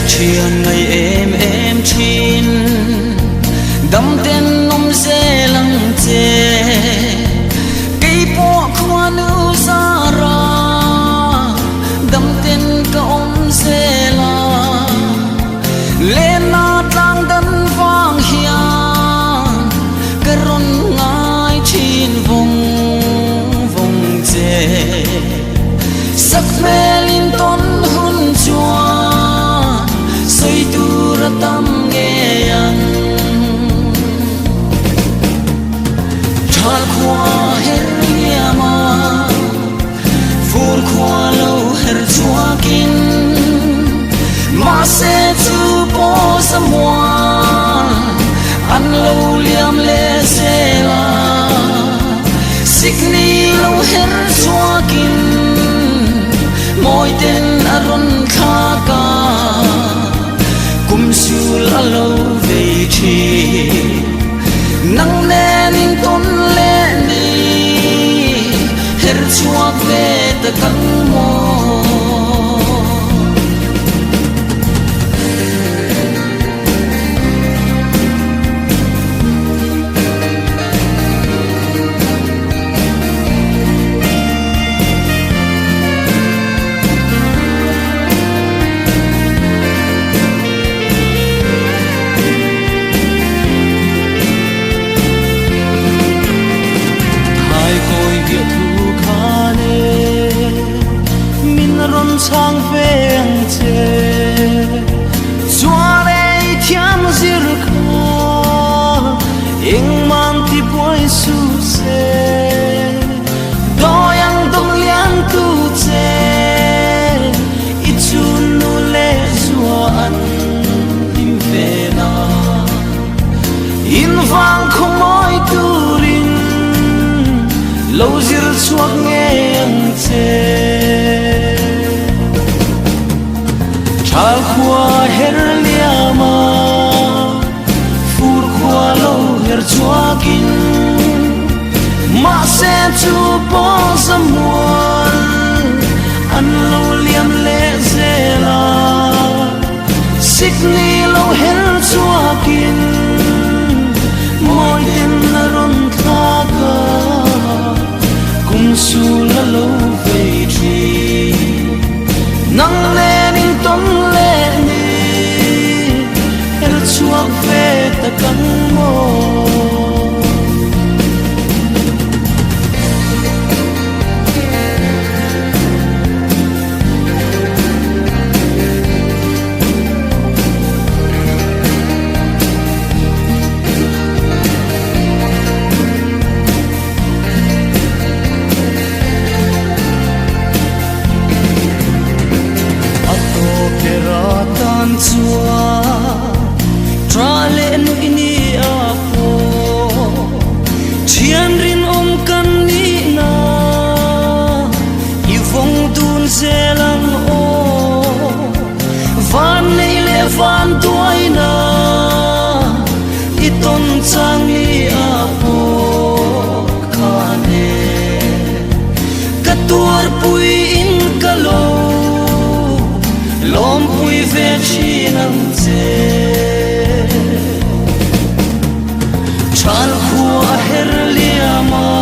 chiên ngày em chín đâm tên nôm dê lăng chê cây bỏ khoa nữ ra ra đâm tên cả ông dê la lên nát lang đâm vang hiang cái rôn ngay chín vùng dê sắc mê linh tôn hun chua xây tu ra tâm nghe ăn tràn khoa her nghe mà phun khoa lâu her chua kín mà sẽ chu po sa mua ăn lâu liam lê se la xích ni lâu her chua kín môi tên aron kha ka kum sul alo ve chi nang nen in ton le ni her chuak ve ta kang mo sang veng che xóa đây thiam zir kha ing man ti boy su se do yang dong lian tu che i chun nu le zua an im ve na in vang không moi tu rin lâu zir chuak nghe ang che chal khua her liama fur khua lo her chuakin ma se chu po samuan an lo liam le zela sikni lo her chuakin moi tin na ron tha ka kum su la lo ve tri nang le ning ton le ni er chuak ve ta kan mo chua tra len ini apo chian rin kan ni na i vong dun zelang o van nei le van tuai na i ton chang ni apo khane katur pui in kalo lom pui ve chi nang che chal khua her liama